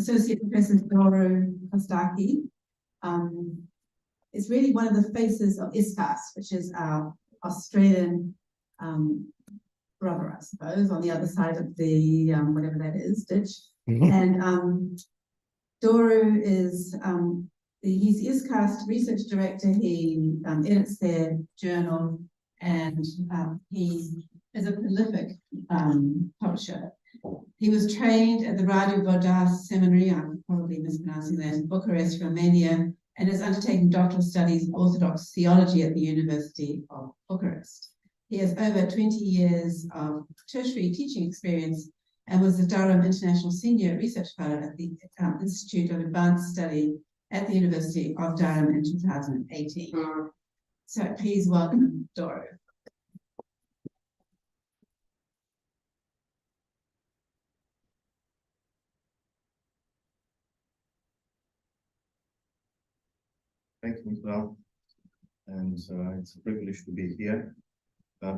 Associate Professor Doru is really one of the faces of ISCAST, which is our Australian brother, I suppose, on the other side of the whatever that is, ditch. And Doru is he's the ISCAST research director. He edits their journal, and he is a prolific publisher. He was trained at the Radio Vodas Seminary, I'm probably mispronouncing that, in Bucharest, Romania, and has undertaken doctoral studies in Orthodox theology at the University of Bucharest. He has over 20 years of tertiary teaching experience and was the Durham International Senior Research Fellow at the Institute of Advanced Study at the University of Durham in 2018. So please welcome Doru. Thank you, Michelle. And it's a privilege to be here.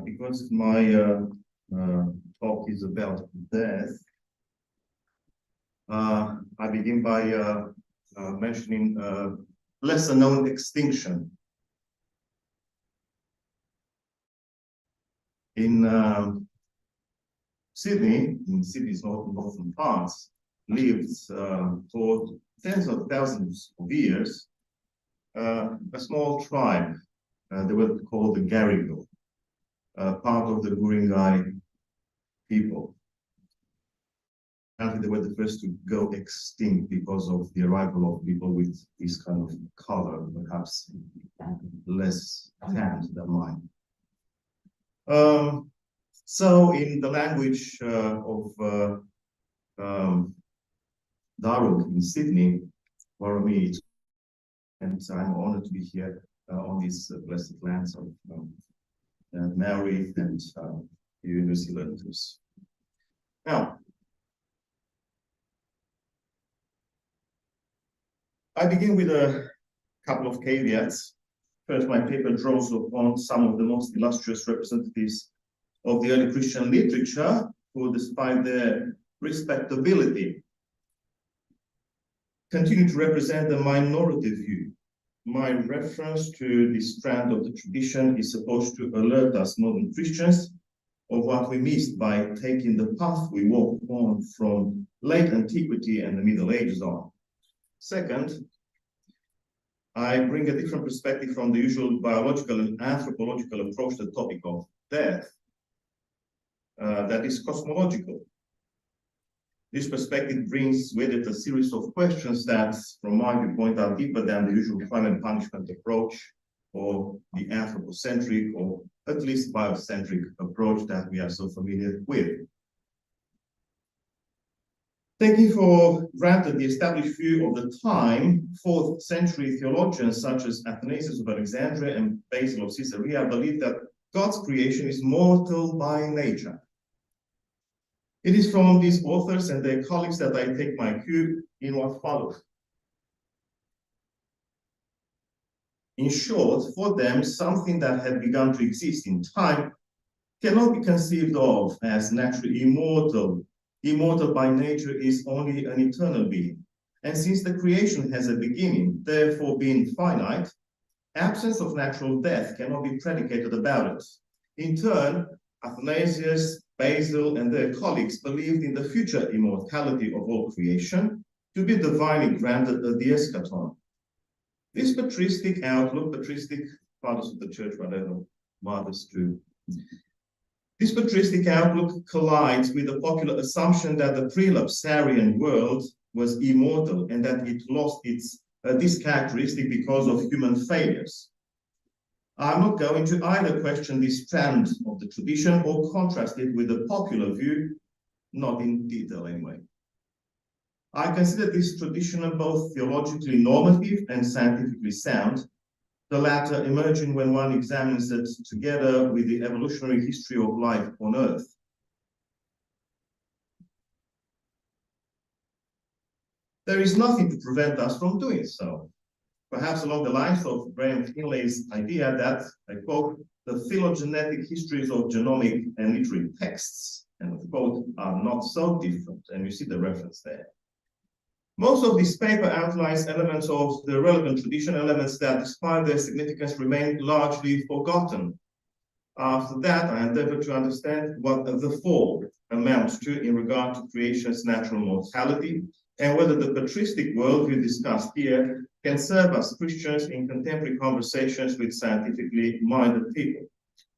Because my talk is about death, I begin by mentioning lesser known extinction. In Sydney's northern parts, lived for tens of thousands of years a small tribe. They were called the Garigal, part of the Guringai people. Apparently, they were the first to go extinct because of the arrival of people with this kind of color, perhaps less tanned than mine. So, in the language of Doru in Sydney, Warami, and I'm honored to be here on these blessed lands of Maori and New Zealanders. Now, I begin with a couple of caveats. First, my paper draws upon some of the most illustrious representatives of the early Christian literature, who, despite their respectability, continue to represent the minority view. My reference to this strand of the tradition is supposed to alert us modern Christians of what we missed by taking the path we walked on from late antiquity and the Middle Ages on. Second, I bring a different perspective from the usual biological and anthropological approach to the topic of death, that is cosmological. This perspective brings with it a series of questions that, from my viewpoint, are deeper than the usual crime and punishment approach, or the anthropocentric, or at least biocentric approach that we are so familiar with. Taking for granted the established view of the time, 4th century theologians such as Athanasius of Alexandria and Basil of Caesarea believe that God's creation is mortal by nature. It is from these authors and their colleagues that I take my cue in what follows. In short, for them, something that had begun to exist in time cannot be conceived of as naturally immortal. Immortal by nature is only an eternal being. And since the creation has a beginning, therefore being finite, absence of natural death cannot be predicated about it. In turn, Athanasius, Basil, and their colleagues believed in the future immortality of all creation to be divinely granted at the eschaton. This patristic outlook, patristic, fathers of the church, whatever, mothers too. This patristic outlook collides with the popular assumption that the prelapsarian world was immortal and that it lost this characteristic because of human failures. I'm not going to either question this strand of the tradition or contrast it with the popular view, not in detail anyway. I consider this tradition both theologically normative and scientifically sound, the latter emerging when one examines it together with the evolutionary history of life on Earth. There is nothing to prevent us from doing so. Perhaps along the lines of Graham Finlay's idea that, I quote, the phylogenetic histories of genomic and literary texts, end of quote, are not so different, and you see the reference there. Most of this paper outlines elements of the relevant tradition, elements that, despite their significance, remain largely forgotten. After that, I endeavored to understand what the fall amounts to in regard to creation's natural mortality, and whether the patristic worldview discussed here can serve as Christians in contemporary conversations with scientifically minded people.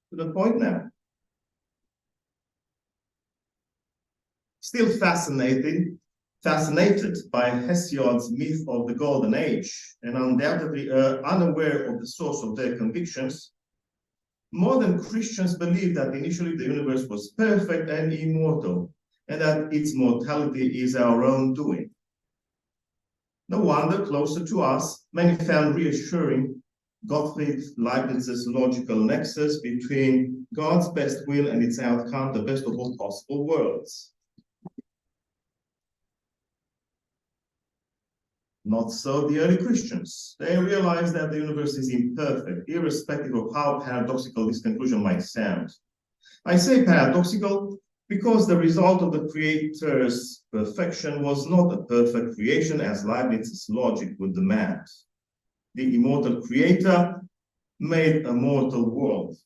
To the point now. Still fascinated by Hesiod's myth of the Golden Age, and undoubtedly unaware of the source of their convictions, modern Christians believe that initially the universe was perfect and immortal, and that its mortality is our own doing. No wonder, closer to us, many found reassuring Gottfried Leibniz's logical nexus between God's best will and its outcome, the best of all possible worlds. Not so the early Christians. They realized that the universe is imperfect, irrespective of how paradoxical this conclusion might sound. I say paradoxical because the result of the Creator's perfection was not a perfect creation as Leibniz's logic would demand. The immortal Creator made a mortal world.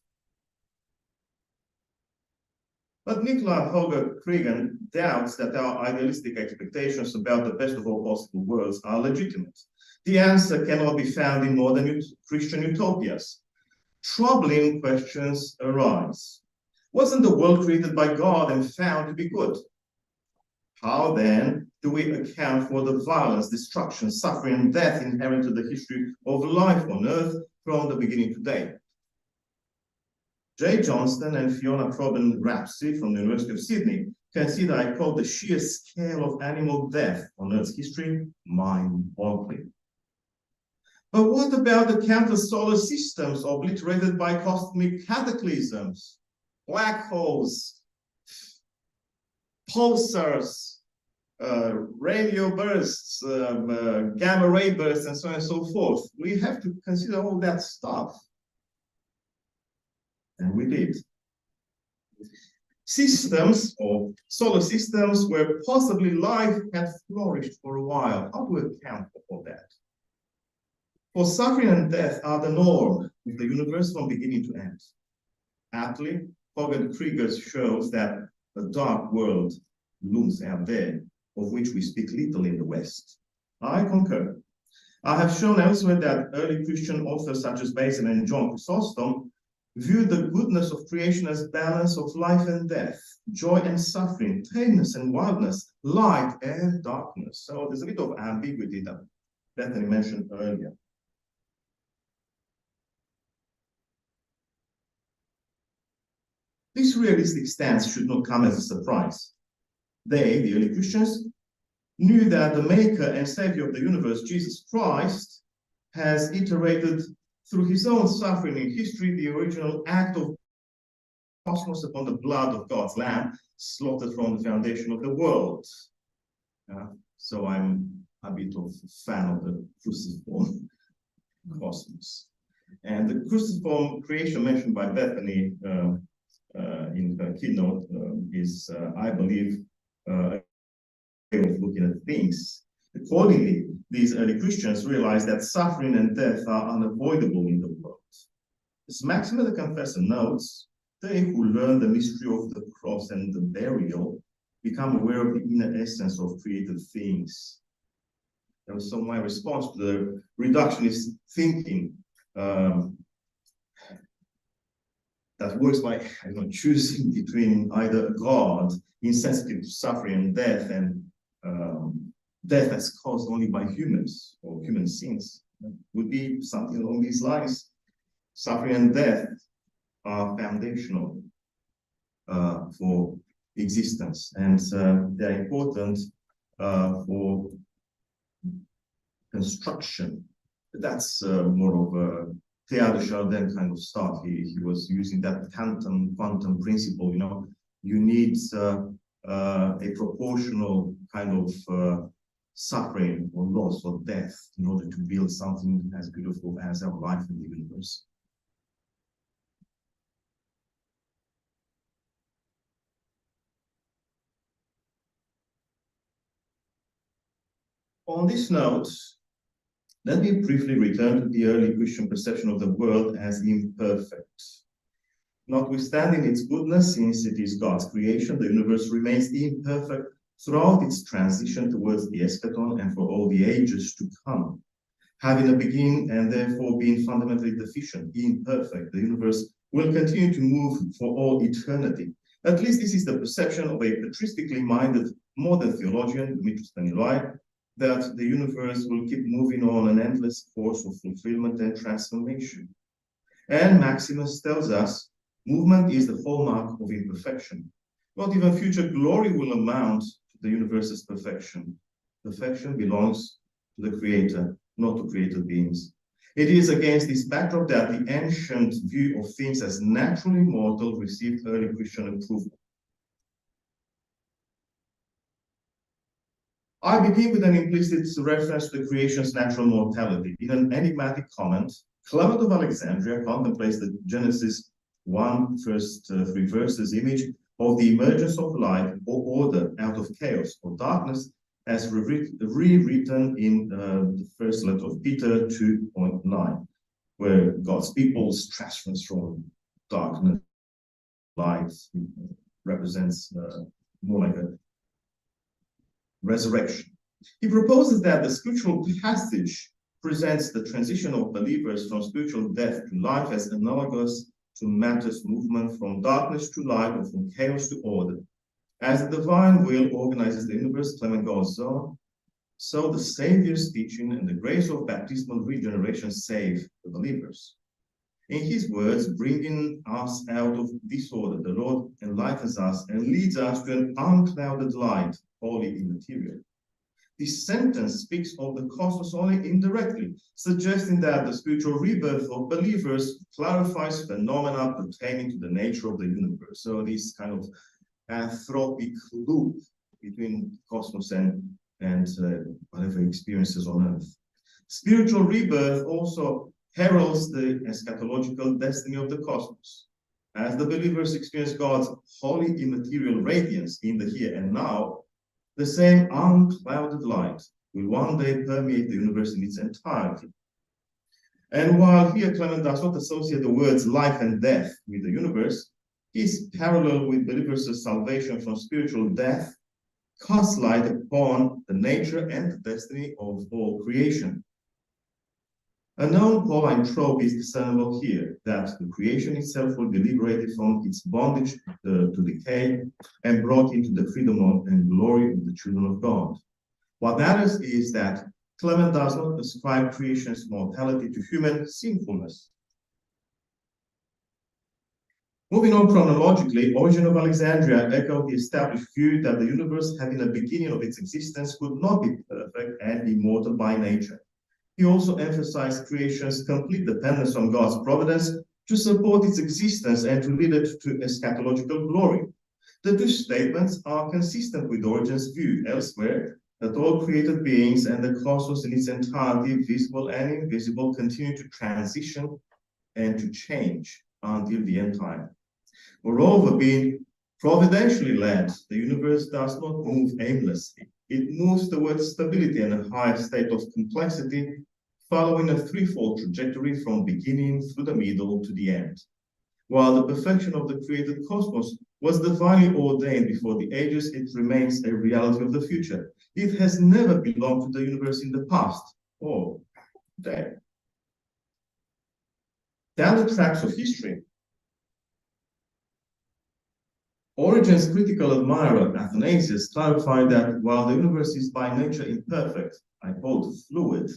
But Nicola Holger-Cregan doubts that our idealistic expectations about the best of all possible worlds are legitimate. The answer cannot be found in modern Christian utopias. Troubling questions arise. Wasn't the world created by God and found to be good? How then do we account for the violence, destruction, suffering, and death inherent to the history of life on earth from the beginning to date? Jay Johnston and Fiona Probyn-Rapsey from the University of Sydney consider, I quote, the sheer scale of animal death on Earth's history mind-boggling. But what about the countless solar systems obliterated by cosmic cataclysms, black holes, pulsars, radio bursts, gamma ray bursts, and so on and so forth? We have to consider all that stuff. And we did. Systems or solar systems where possibly life had flourished for a while. How do we account for all that? For suffering and death are the norm of the universe from beginning to end. Aptly, Hogan-Krieger shows that a dark world looms out there, of which we speak little in the West. I concur. I have shown elsewhere that early Christian authors such as Basil and John Chrysostom viewed the goodness of creation as balance of life and death, joy and suffering, tameness and wildness, light and darkness. So there's a bit of ambiguity that Bethany mentioned earlier. This realistic stance should not come as a surprise. They, the early Christians, knew that the maker and savior of the universe, Jesus Christ, has iterated through his own suffering in history the original act of cosmos upon the blood of God's Lamb, slaughtered from the foundation of the world. So I'm a bit of a fan of the cruciform cosmos. And the cruciform creation mentioned by Bethany in her keynote is, I believe, a way of looking at things. Accordingly, these early Christians realized that suffering and death are unavoidable in the world. As Maxima the Confessor notes, they who learn the mystery of the cross and the burial become aware of the inner essence of created things. And so my response to the reductionist thinking that works by choosing between either a God insensitive to suffering and death and death that's caused only by humans or human sins would be something along these lines. Suffering and death are foundational for existence, and they're important for construction. That's more of a Théâtre de Chardin kind of stuff. He was using that quantum principle. You need a proportional kind of suffering or loss or death in order to build something as beautiful as our life in the universe. On this note, let me briefly return to the early Christian perception of the world as imperfect. Notwithstanding its goodness, since it is God's creation, the universe remains imperfect throughout its transition towards the eschaton and for all the ages to come. Having a beginning and therefore being fundamentally deficient, imperfect, the universe will continue to move for all eternity. At least this is the perception of a patristically minded modern theologian, Dimitris Staniloae, that the universe will keep moving on an endless course of fulfillment and transformation. And Maximus tells us, movement is the hallmark of imperfection. Not even future glory will amount to the universe's perfection. Perfection belongs to the Creator, not to created beings. It is against this backdrop that the ancient view of things as naturally mortal received early Christian approval. I begin with an implicit reference to the creation's natural mortality. In an enigmatic comment, Clement of Alexandria contemplates the Genesis 1, first 3 verses image of the emergence of light or order out of chaos or darkness, as rewritten in the first letter of Peter 2.9, where God's people's transference from darkness to light represents more like a resurrection. He proposes that the scriptural passage presents the transition of believers from spiritual death to life as analogous to matter's movement from darkness to light or from chaos to order. As the divine will organizes the universe, Clement goes on, so the Savior's teaching and the grace of baptismal regeneration save the believers. In his words, bringing us out of disorder, the Lord enlightens us and leads us to an unclouded light, wholly immaterial. This sentence speaks of the cosmos only indirectly, suggesting that the spiritual rebirth of believers clarifies phenomena pertaining to the nature of the universe. So this kind of anthropic loop between cosmos and whatever experiences on earth. Spiritual rebirth also heralds the eschatological destiny of the cosmos. As the believers experience God's holy immaterial radiance in the here and now, the same unclouded light will one day permeate the universe in its entirety. And while here Clement does not associate the words life and death with the universe, his parallel with believers' salvation from spiritual death casts light upon the nature and the destiny of all creation. A known Pauline trope is discernible here, that the creation itself will be liberated from its bondage to decay and brought into the freedom and glory of the children of God. What matters is that Clement does not ascribe creation's mortality to human sinfulness. Moving on chronologically, Origen of Alexandria echoed the established view that the universe, having a beginning of its existence, could not be perfect and immortal by nature. He also emphasized creation's complete dependence on God's providence to support its existence and to lead it to eschatological glory. The two statements are consistent with Origen's view elsewhere that all created beings and the cosmos in its entirety, visible and invisible, continue to transition and to change until the end time. Moreover, being providentially led, the universe does not move aimlessly. It moves towards stability and a higher state of complexity, following a threefold trajectory from beginning through the middle to the end. While the perfection of the created cosmos was divinely ordained before the ages, it remains a reality of the future. It has never belonged to the universe in the past or today. Down the tracks of history, Origen's critical admirer, Athanasius, clarified that while the universe is by nature imperfect, I quote, fluid,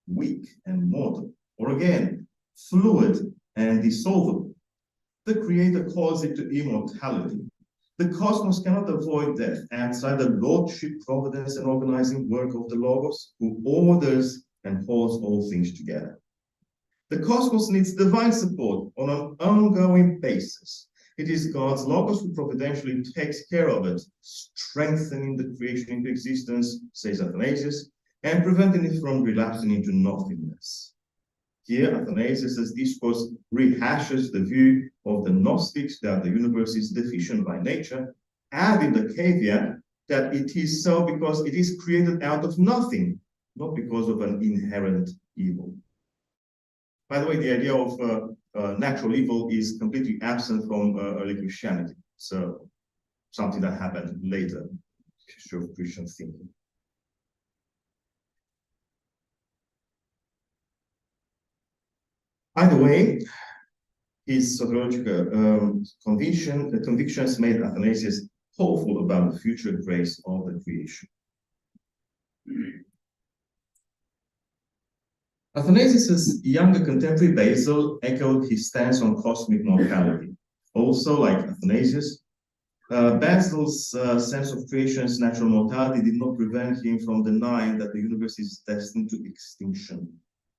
weak, and mortal, or again, fluid and dissoluble, the Creator calls it to immortality. The cosmos cannot avoid death outside the lordship, providence, and organizing work of the Logos, who orders and holds all things together. The cosmos needs divine support on an ongoing basis. It is God's Logos who providentially takes care of it, strengthening the creation into existence, says Athanasius, and preventing it from relapsing into nothingness. Here, Athanasius' discourse rehashes the view of the Gnostics that the universe is deficient by nature, adding the caveat that it is so because it is created out of nothing, not because of an inherent evil. By the way, the idea of natural evil is completely absent from early Christianity. So something that happened later, history of Christian thinking. Either way, his soteriological convictions made Athanasius hopeful about the future grace of the creation. Athanasius' younger contemporary Basil echoed his stance on cosmic mortality. Also, like Athanasius, Basil's sense of creation's natural mortality did not prevent him from denying that the universe is destined to extinction.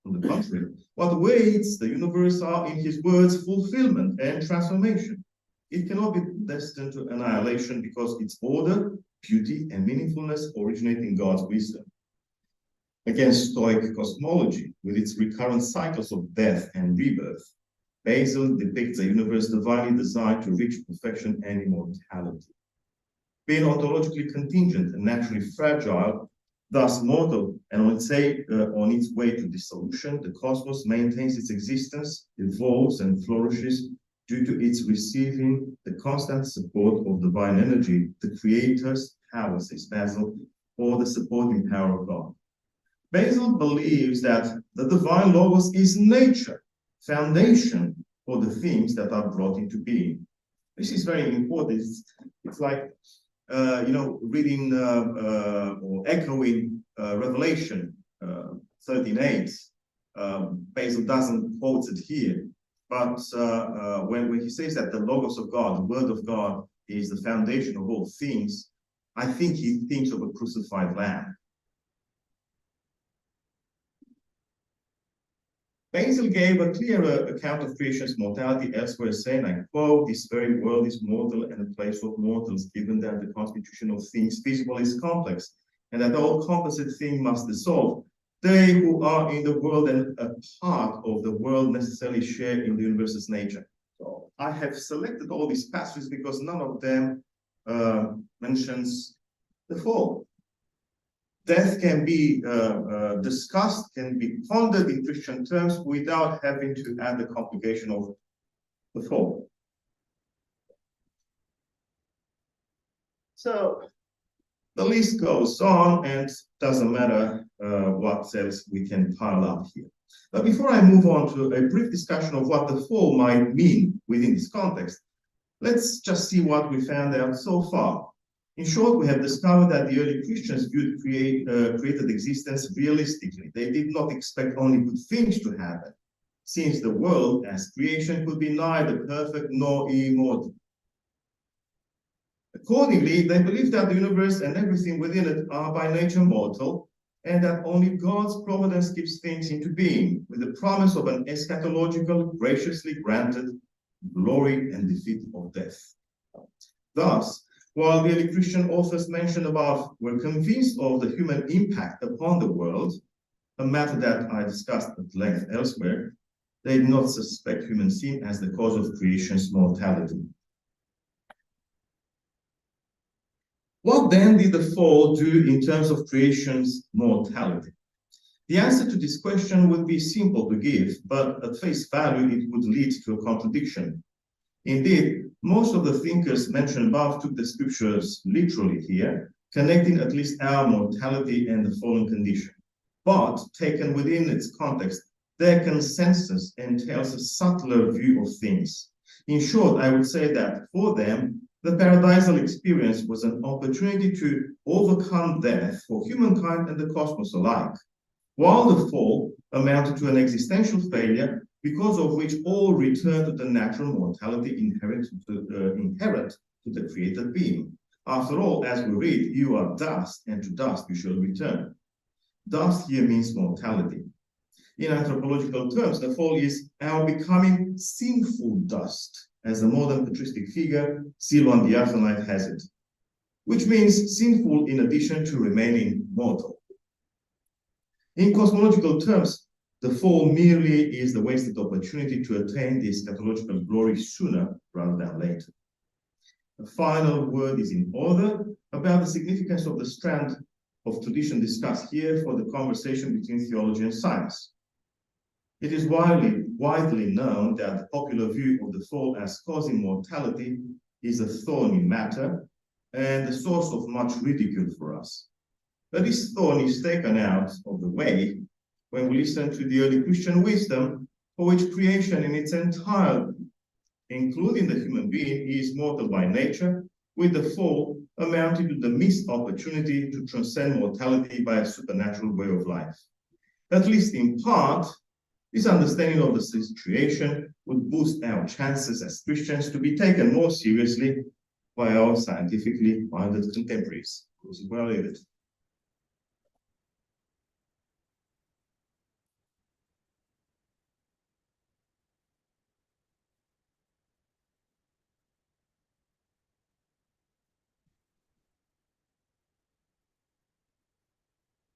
On the contrary, what awaits the universe are, in his words, fulfillment and transformation. It cannot be destined to annihilation because its order, beauty, and meaningfulness originate in God's wisdom. Against Stoic cosmology, with its recurrent cycles of death and rebirth, Basil depicts a universe divinely designed to reach perfection and immortality. Being ontologically contingent and naturally fragile, thus mortal, and on its way to dissolution, the cosmos maintains its existence, evolves, and flourishes due to its receiving the constant support of divine energy, the creator's power, says Basil, or the supporting power of God. Basil believes that the divine logos is nature, foundation for the things that are brought into being. This is very important. It's like reading or echoing Revelation 13:8. Basil doesn't quote it here, but when he says that the logos of God, the word of God, is the foundation of all things, I think he thinks of a crucified lamb. Basil gave a clearer account of creation's mortality elsewhere, saying, I quote, "This very world is mortal and a place of mortals, given that the constitution of things visible is complex, and that all composite thing must dissolve. They who are in the world and a part of the world necessarily share in the universe's nature." So I have selected all these passages because none of them mentions the fall. Death can be discussed, can be pondered in Christian terms without having to add the complication of the fall. So the list goes on, and doesn't matter what else we can pile up here. But before I move on to a brief discussion of what the fall might mean within this context, let's just see what we found out so far. In short, we have discovered that the early Christians viewed created existence realistically. They did not expect only good things to happen, since the world as creation could be neither perfect nor immortal. Accordingly, they believed that the universe and everything within it are by nature mortal, and that only God's providence keeps things into being, with the promise of an eschatological, graciously granted glory and defeat of death. Thus, while the early Christian authors mentioned above were convinced of the human impact upon the world, a matter that I discussed at length elsewhere, they did not suspect human sin as the cause of creation's mortality. What then did the fall do in terms of creation's mortality? The answer to this question would be simple to give, but at face value it would lead to a contradiction. Indeed, most of the thinkers mentioned above took the scriptures literally here, connecting at least our mortality and the fallen condition. But taken within its context, their consensus entails a subtler view of things. In short, I would say that for them, the paradisal experience was an opportunity to overcome death for humankind and the cosmos alike, while the fall amounted to an existential failure, because of which all return to the natural mortality inherent to the created being. After all, as we read, you are dust, and to dust you shall return. Dust here means mortality. In anthropological terms, the fall is our becoming sinful dust, as the modern patristic figure, Silvan the Athanite, has it, which means sinful in addition to remaining mortal. In cosmological terms, the fall merely is the wasted opportunity to attain the eschatological glory sooner rather than later. The final word is in order about the significance of the strand of tradition discussed here for the conversation between theology and science. It is widely known that the popular view of the fall as causing mortality is a thorny matter and the source of much ridicule for us. But this thorn is taken out of the way when we listen to the early Christian wisdom, for which creation in its entirety, including the human being, is mortal by nature, with the fall amounting to the missed opportunity to transcend mortality by a supernatural way of life. At least in part, this understanding of the situation would boost our chances as Christians to be taken more seriously by our scientifically minded contemporaries. This is where I leave it.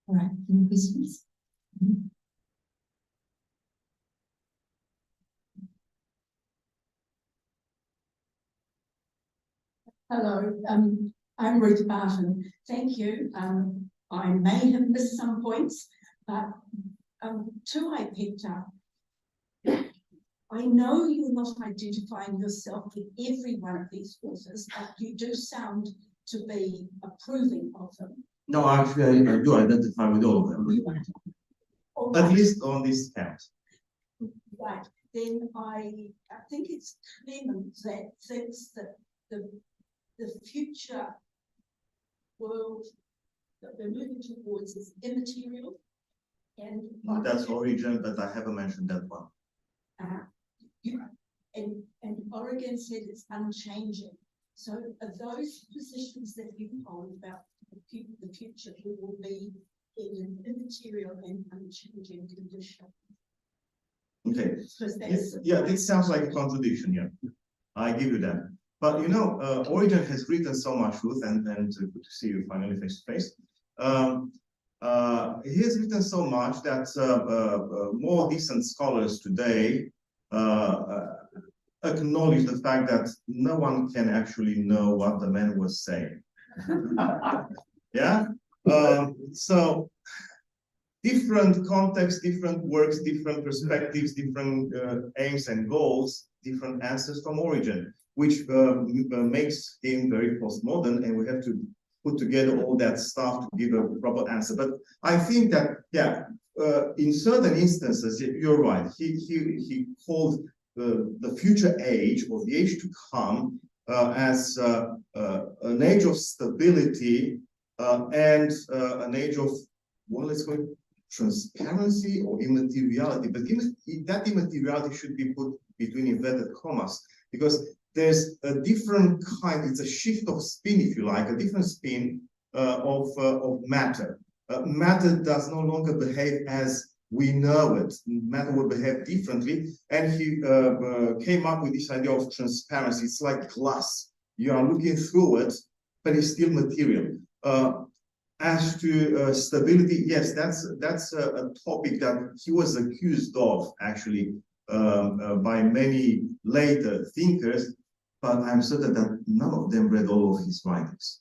All right, any questions? Hello, I'm Ruth Barton. Thank you. I may have missed some points, but two I picked up. I know you're not identifying yourself with every one of these authors, but you do sound to be approving of them. No, actually, I do identify with all of them. All At right. least on this count. Right. Then I think it's Clement that thinks that the future world that we're moving towards is immaterial. And That's Origin, but I haven't mentioned that one. And Origen said it's unchanging. So are those positions that you hold about the future will be in an immaterial and unchanging condition? Okay. That's Yeah, this sounds like a contradiction, yeah. I give you that. But you know, Origen has written so much, Ruth, and good to see you finally face to face. He has written so much that more decent scholars today acknowledge the fact that no one can actually know what the man was saying. Yeah? So different contexts, different works, different perspectives, different aims and goals, different answers from Origen, which makes him very postmodern, and we have to put together all that stuff to give a proper answer. But I think that, yeah, in certain instances, you're right. He called the future age, or the age to come, as an age of stability and an age of, well, let's call it transparency or immateriality. But that immateriality should be put between inverted commas, because there's a different kind, it's a shift of spin, if you like, a different spin of matter. Matter does no longer behave as we know it. Matter will behave differently. And he came up with this idea of transparency. It's like glass. You are looking through it, but it's still material. As to stability, yes, that's a topic that he was accused of, actually, by many later thinkers, but I'm certain that none of them read all of his writings.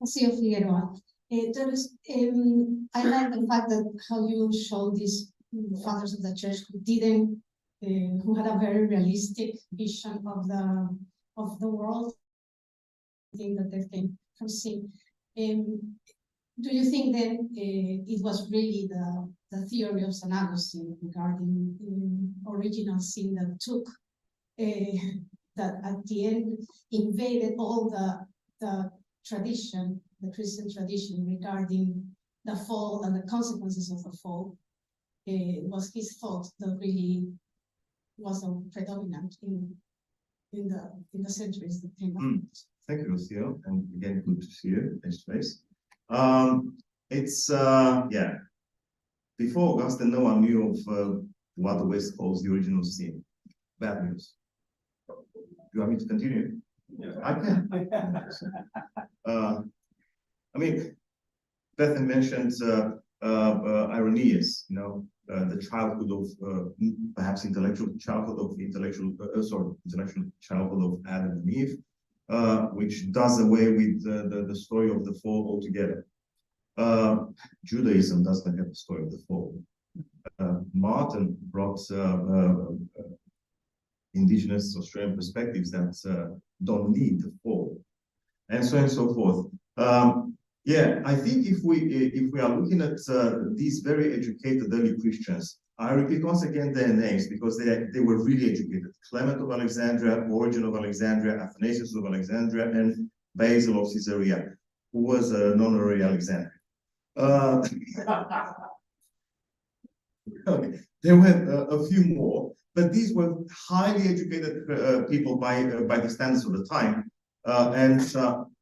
Figueroa. I like the fact that how you show these fathers of the church who had a very realistic vision of the world, thing that they came from sin. Do you think then it was really the theory of St. Augustine regarding original sin that took that at the end invaded all the tradition, the Christian tradition regarding the fall and the consequences of the fall? Was his thought that really was predominant in the centuries that came up? Thank you, Lucio, and again, good to see you face to face. It's yeah. Before Augustine, no one knew of what the West calls the original sin. Bad news. Do you want me to continue? Yeah. I can. I mean, Bethany mentioned Irenaeus, the childhood of perhaps intellectual childhood of intellectual childhood of Adam and Eve, which does away with the story of the fall altogether. Judaism doesn't have the story of the fall. Martin brought indigenous Australian perspectives that don't need the fall, and so on and so forth. Yeah, I think if we are looking at these very educated early Christians, I repeat once again their names because they were really educated. Clement of Alexandria, Origen of Alexandria, Athanasius of Alexandria, and Basil of Caesarea, who was an honorary Alexandrian. Okay. There were a few more, but these were highly educated people by the standards of the time, and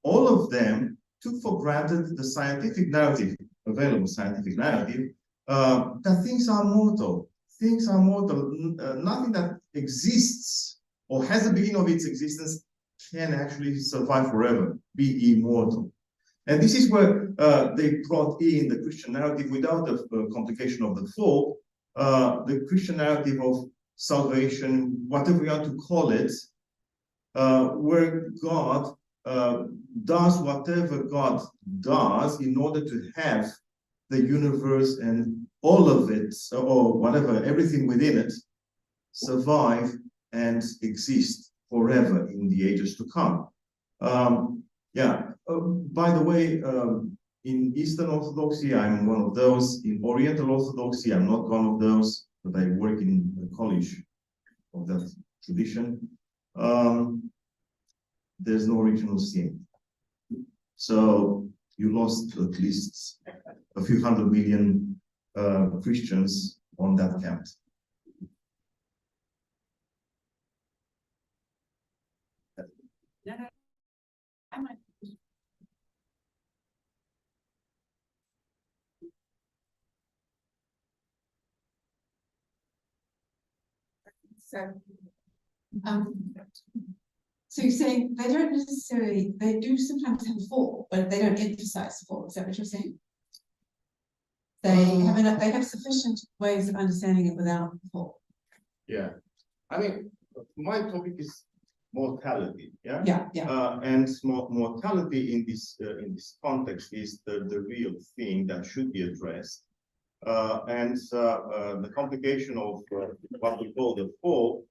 all of them took for granted the scientific narrative, available scientific narrative, that things are mortal. Things are mortal. Nothing that exists or has the beginning of its existence can actually survive forever, be immortal. And this is where they brought in the Christian narrative without the complication of the fall, the Christian narrative of salvation, whatever you want to call it, where God does whatever God does in order to have the universe and all of it, or whatever, everything within it, survive and exist forever in the ages to come. By the way, in Eastern Orthodoxy, I'm one of those. In Oriental Orthodoxy, I'm not one of those, but I work in a college of that tradition. There's no original sin. So you lost at least a few 100 million Christians on that count. So you're saying they don't necessarily, they do sometimes have a fall, but they don't emphasize the fall. Is that what you're saying? They have sufficient ways of understanding it without the fall. Yeah, I mean, my topic is mortality. Yeah, yeah. And mortality in this context is the real thing that should be addressed. And the complication of what we call the fall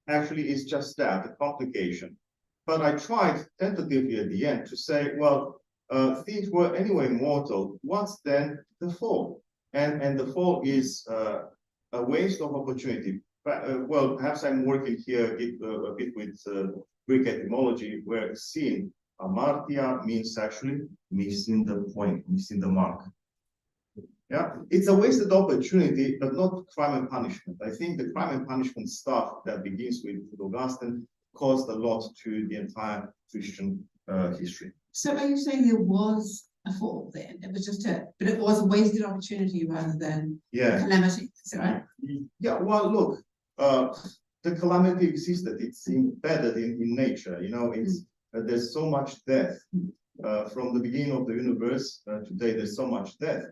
actually is just that, a complication. But I tried tentatively at the end to say, well, things were anyway mortal. What's then the fall? And the fall is a waste of opportunity. Well, perhaps I'm working here a bit with Greek etymology, where sin, amartia, means actually missing the point, missing the mark. Yeah, it's a wasted opportunity, but not crime and punishment. I think the crime and punishment stuff that begins with Augustine caused a lot to the entire Christian history. So are you saying there was a fall then? It was just but it was a wasted opportunity rather than calamity, is that right? Yeah, well, look, the calamity existed. It's embedded in nature. It's there's so much death from the beginning of the universe. Today, there's so much death.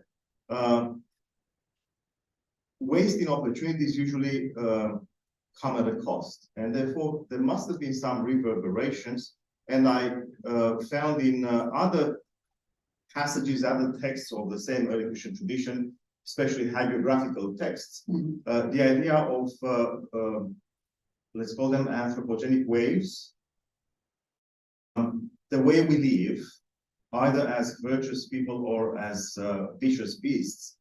Wasting opportunities usually come at a cost, and therefore there must have been some reverberations. And I found in other passages, other texts of the same early Christian tradition, especially hagiographical texts, the idea of let's call them anthropogenic waves, the way we live, either as virtuous people or as vicious beasts,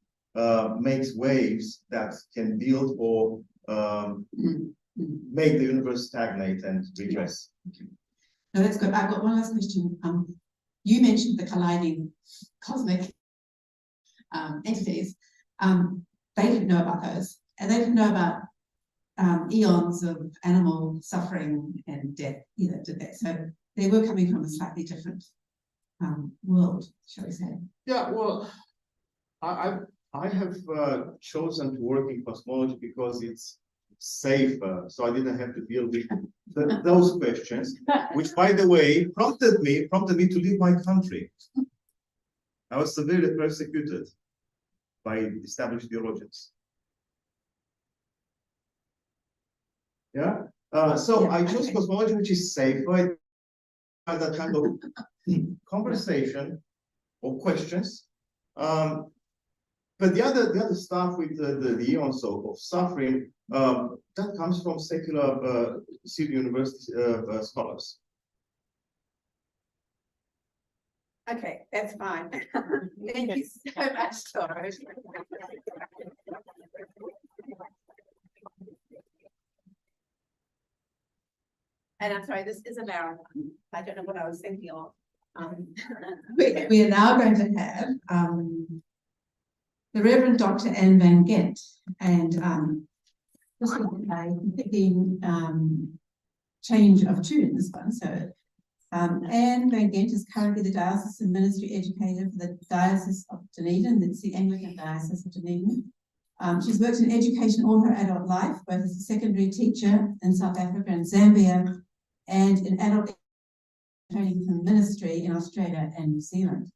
makes waves that can build or make the universe stagnate and regress. No, that's good. I've got one last question. You mentioned the colliding cosmic entities. They didn't know about those, and they didn't know about eons of animal suffering and death either, did they? So they were coming from a slightly different world, shall we say? Yeah, well, I have chosen to work in cosmology because it's safer, so I didn't have to deal with those questions, which, by the way, prompted me to leave my country. I was severely persecuted by established theologians. Yeah. So I chose cosmology, which is safer, that kind of conversation or questions. But the other stuff with the eons of suffering, that comes from secular civil university scholars. Okay, that's fine. Thank you so much, Doru. And I'm sorry, this is a marathon. I don't know what I was thinking of. We are now going to have the Reverend Dr. Anne Van Gent, and this is a completely change of tune, this one. So Anne Van Gent is currently the diocesan ministry educator for the Diocese of Dunedin. That's the Anglican Diocese of Dunedin. She's worked in education all her adult life, both as a secondary teacher in South Africa and Zambia, and in adult training for ministry in Australia and New Zealand.